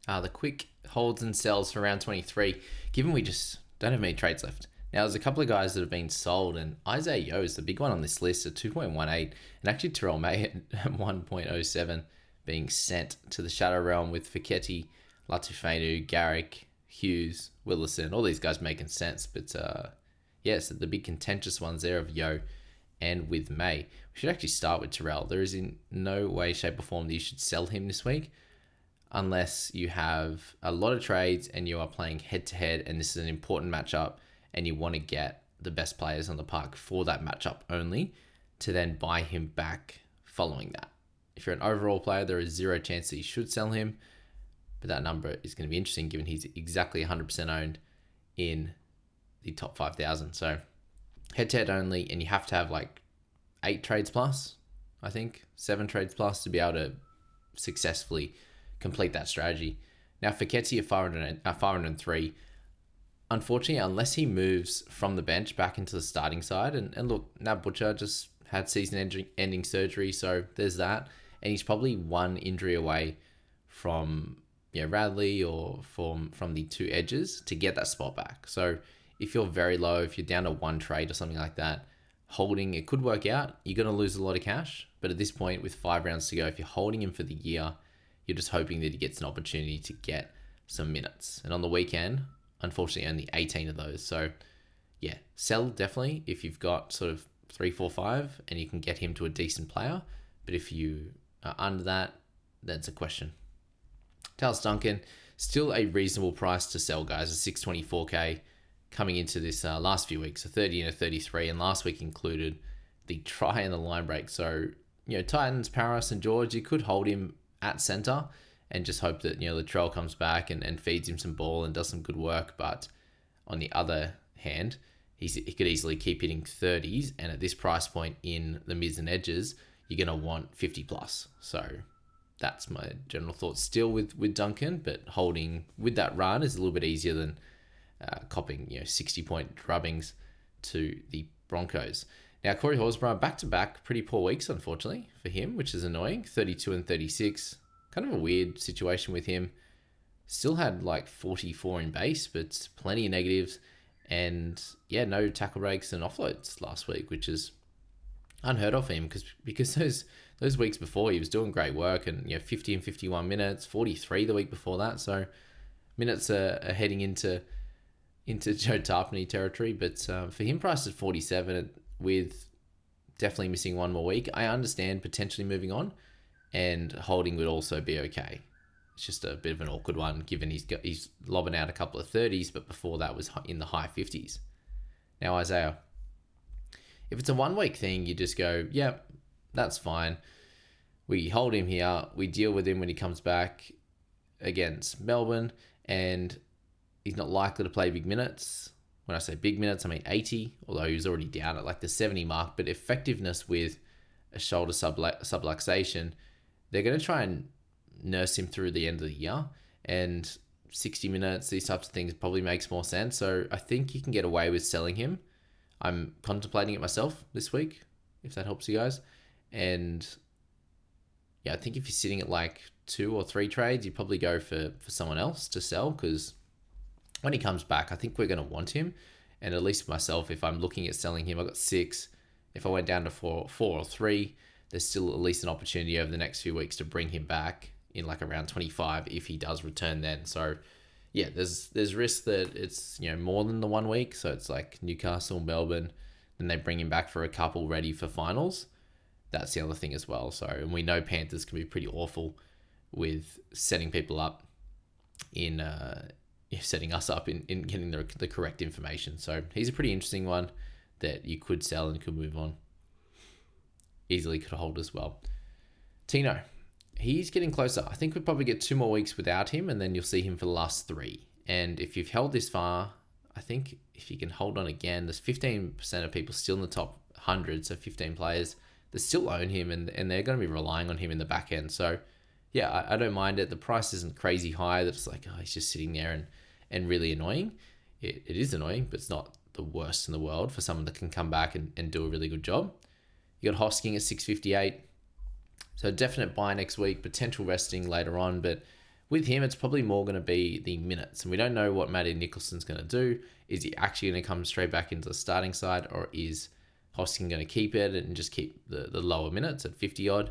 the quick holds and sells for round 23, given we just don't have many trades left. Now, there's a couple of guys that have been sold, and Isaiah Yeo is the big one on this list at 2.18, and actually Terrell May at 1.07 being sent to the Shadow Realm with Foketi, Latu Fainu, Garrick, Hughes, Willison, all these guys making sense. But so the big contentious ones there of Yeo and with May. We should actually start with Terrell. There is in no way, shape, or form that you should sell him this week unless you have a lot of trades and you are playing head-to-head and this is an important matchup and you want to get the best players on the park for that matchup only to then buy him back following that. If you're an overall player, there is zero chance that you should sell him, but that number is going to be interesting given he's exactly 100% owned in the top 5,000. So head-to-head only, and you have to have like 8 trades plus, I think, 7 trades plus to be able to successfully complete that strategy. Now, Foketi at 503, unfortunately, unless he moves from the bench back into the starting side, and look, Nat Butcher just had season-ending surgery, so there's that, and he's probably one injury away from Radley or from the 2 edges to get that spot back. So if you're very low, if you're down to 1 trade or something like that, holding, it could work out. You're going to lose a lot of cash, but at this point, with 5 rounds to go, if you're holding him for the year, you're just hoping that he gets an opportunity to get some minutes. And on the weekend, unfortunately, only 18 of those. So yeah, sell definitely if you've got sort of 3, 4, 5 and you can get him to a decent player. But if you are under that, that's a question. Tallis Duncan, still a reasonable price to sell, guys, at 624k coming into this last few weeks, a 30 and a 33, and last week included the try and the line break. So, Titans, Paris, and George, you could hold him at center and just hope that, Latrell comes back and feeds him some ball and does some good work. But on the other hand, he could easily keep hitting 30s, and at this price point in the mids and edges, you're going to want 50 plus. So that's my general thoughts still with Duncan, but holding with that run is a little bit easier than copping 60-point drubbings to the Broncos. Now, Corey Horsburgh, back-to-back pretty poor weeks, unfortunately, for him, which is annoying. 32 and 36. Kind of a weird situation with him. Still had like 44 in base, but plenty of negatives. And yeah, no tackle breaks and offloads last week, which is unheard of for him because those weeks before he was doing great work and 50 and 51 minutes, 43 the week before that. So minutes are heading into Joe Tarpany territory, but for him priced at 47 with definitely missing one more week, I understand potentially moving on, and holding would also be okay. It's just a bit of an awkward one given he's lobbing out a couple of 30s, but before that was in the high 50s. Now, Isaiah, if it's a 1 week thing, you just go, yeah, that's fine. We hold him here. We deal with him when he comes back against Melbourne, and he's not likely to play big minutes. When I say big minutes, I mean 80, although he was already down at like the 70 mark. But effectiveness with a shoulder subluxation, they're going to try and nurse him through the end of the year. And 60 minutes, these types of things probably makes more sense. So I think you can get away with selling him. I'm contemplating it myself this week, if that helps you guys. And yeah, I think if you're sitting at like 2 or 3 trades, you probably go for someone else to sell, because when he comes back, I think we're going to want him. And at least myself, if I'm looking at selling him, I've got 6. If I went down to 4 or 3, there's still at least an opportunity over the next few weeks to bring him back in like around 25 if he does return then. So yeah, there's risk that it's more than the 1 week. So it's like Newcastle, Melbourne, then they bring him back for a couple ready for finals. That's the other thing as well. So, and we know Panthers can be pretty awful with setting people up in setting us up in getting the correct information. So he's a pretty interesting one that you could sell and could move on. Easily could hold as well. Tino, he's getting closer. I think we'll probably get 2 more weeks without him, and then you'll see him for the last 3. And if you've held this far, I think if you can hold on again, there's 15% of people still in the top 100, so 15 players that still own him, and they're going to be relying on him in the back end. So yeah, I don't mind it. The price isn't crazy high that it's like, oh, he's just sitting there and really annoying. It is annoying, but it's not the worst in the world for someone that can come back and do a really good job. You got Hosking at 658. So definite buy next week, potential resting later on, but With him, it's probably more going to be the minutes. And we don't know what Matty Nicholson's going to do. Is he actually going to come straight back into the starting side, or is Hosking going to keep it and just keep the lower minutes at 50 odd?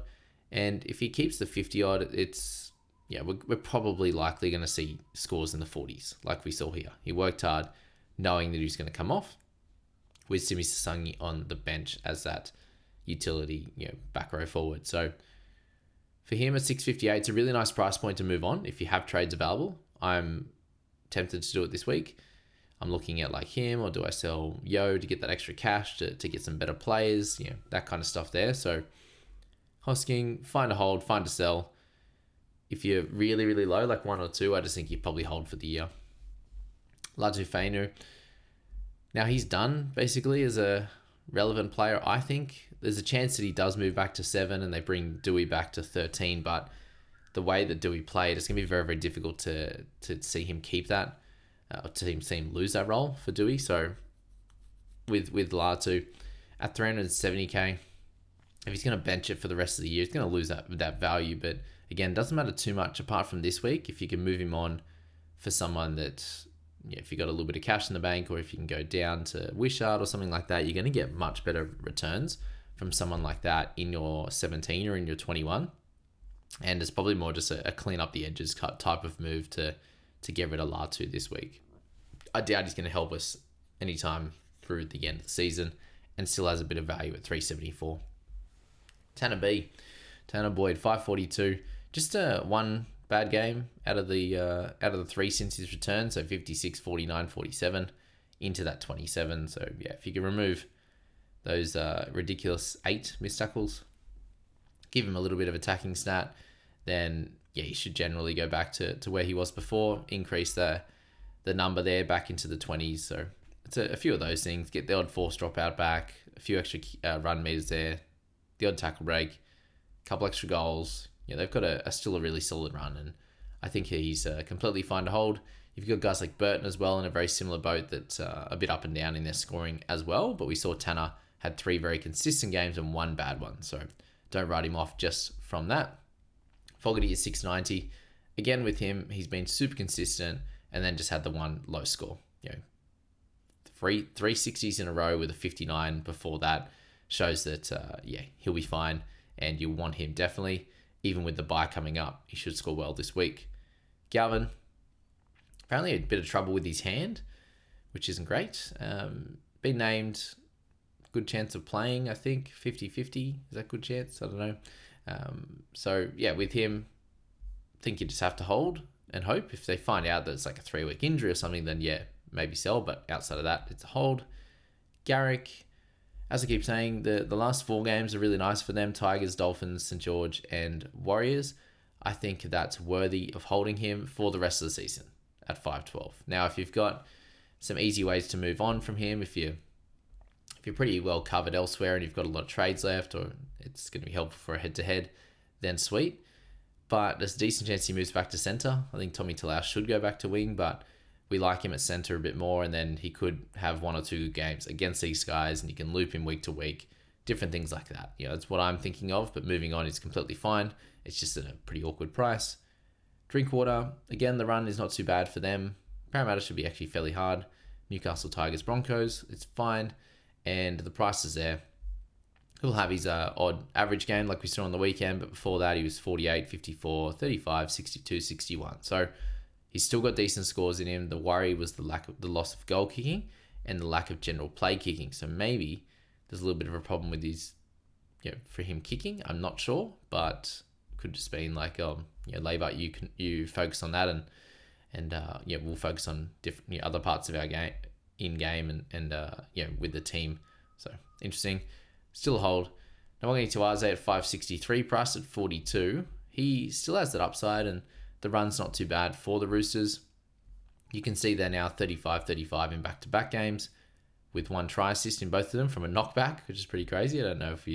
And if he keeps the 50 odd, we're probably likely going to see scores in the 40s like we saw here. He worked hard knowing that he's going to come off with Simi Sasangi on the bench as that utility, back row forward. So for him at 658, it's a really nice price point to move on if you have trades available. I'm tempted to do it this week. I'm looking at like him, or do I sell Yo to get that extra cash to get some better players, that kind of stuff there. So Hosking, find a hold, find a sell. If you're really, really low, like 1 or 2, I just think you probably hold for the year. Latu Fainu. Now he's done basically as a relevant player. I think there's a chance that he does move back to 7 and they bring Dewey back to 13, but the way that Dewey played, it's going to be very, very difficult to see him keep that, or to see him lose that role for Dewey. So with Latu at 370k, if he's going to bench it for the rest of the year, he's going to lose that value. But again, doesn't matter too much apart from this week. If you can move him on for someone that, if you got a little bit of cash in the bank, or if you can go down to Wishart or something like that, you're going to get much better returns from someone like that in your 17 or in your 21. And it's probably more just a clean up the edges type of move to get rid of Latu this week. I doubt he's going to help us anytime through the end of the season, and still has a bit of value at 374. Tanah Boyd, 542. Just one bad game out of the 3 since his return. So 56, 49, 47 into that 27. So if you can remove those ridiculous 8 missed tackles, give him a little bit of attacking stat, then he should generally go back to where he was before, increase the number there back into the 20s. So it's a few of those things. Get the odd force dropout back, a few extra run meters there, the odd tackle break, a couple extra goals. They've got still a really solid run, and I think he's completely fine to hold. You've got guys like Burton as well in a very similar boat that's a bit up and down in their scoring as well, but we saw Tanner had 3 very consistent games and 1 bad one, so don't write him off just from that. Foketi is 690. Again, with him, he's been super consistent and then just had the 1 low score. 360s in a row with a 59 before that shows that, he'll be fine, and you want him definitely. Even with the bye coming up, he should score well this week. Galvin, apparently a bit of trouble with his hand, which isn't great. Been named, good chance of playing, I think, 50-50. Is that good chance? I don't know. With him, I think you just have to hold and hope. If they find out that it's like a 3-week injury or something, then maybe sell. But outside of that, it's a hold. Garrick, as I keep saying, the last 4 games are really nice for them. Tigers, Dolphins, St. George, and Warriors. I think that's worthy of holding him for the rest of the season at 512. Now, if you've got some easy ways to move on from him, if you're pretty well covered elsewhere and you've got a lot of trades left, or it's going to be helpful for a head-to-head, then sweet. But there's a decent chance he moves back to centre. I think Tommy Talau should go back to wing, but we like him at centre a bit more, and then he could have 1 or 2 games against these guys, and you can loop him week to week, different things like that. That's what I'm thinking of, but moving on is completely fine. It's just at a pretty awkward price. Drinkwater, again, the run is not too bad for them. Parramatta should be actually fairly hard. Newcastle, Tigers, Broncos, it's fine, and the price is there. He'll have his odd average game like we saw on the weekend, but before that he was 48, 54, 35, 62, 61. So he's still got decent scores in him. The worry was the loss of goal kicking and the lack of general play kicking. So maybe there's a little bit of a problem with his, for him kicking. I'm not sure, but could just been like, Labour, you focus on that, and we'll focus on different other parts of our game in game and with the team. So interesting. Still a hold. Now we're going to Tuaze at 563, priced at 42. He still has that upside, and the run's not too bad for the Roosters. You can see they're now 35-35 in back-to-back games, with 1 try assist in both of them from a knockback, which is pretty crazy. I don't know if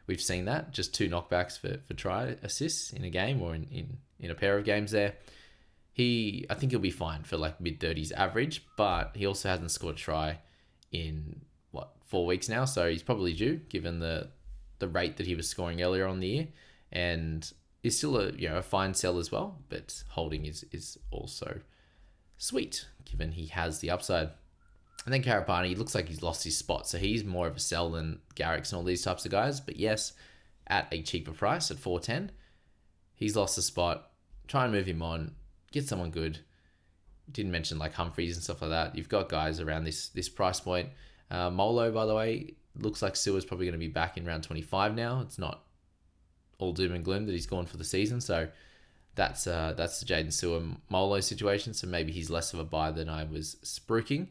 we've seen that. Just 2 knockbacks for try assists in a game, or in a pair of games there. I think he'll be fine for like mid-30s average, but he also hasn't scored a try in 4 weeks now, so he's probably due given the rate that he was scoring earlier on the year. And is still a fine sell as well, but holding is also sweet, given he has the upside. And then Karapani, looks like he's lost his spot, so he's more of a sell than Garrick's and all these types of guys. But yes, at a cheaper price at 410, he's lost the spot. Try and move him on, get someone good. Didn't mention like Humphreys and stuff like that. You've got guys around this price point. Molo, by the way, looks like Sewer's probably going to be back in round 25 now. It's not all doom and gloom that he's gone for the season, so that's the Jaden Sewer Molo situation. So maybe he's less of a buy than I was spruiking.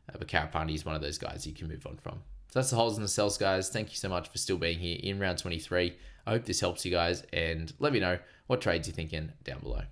But Karapani is one of those guys you can move on from. So that's the holds and the sells, guys. Thank you so much for still being here in round 23. I hope this helps you guys, and let me know what trades you're thinking down below.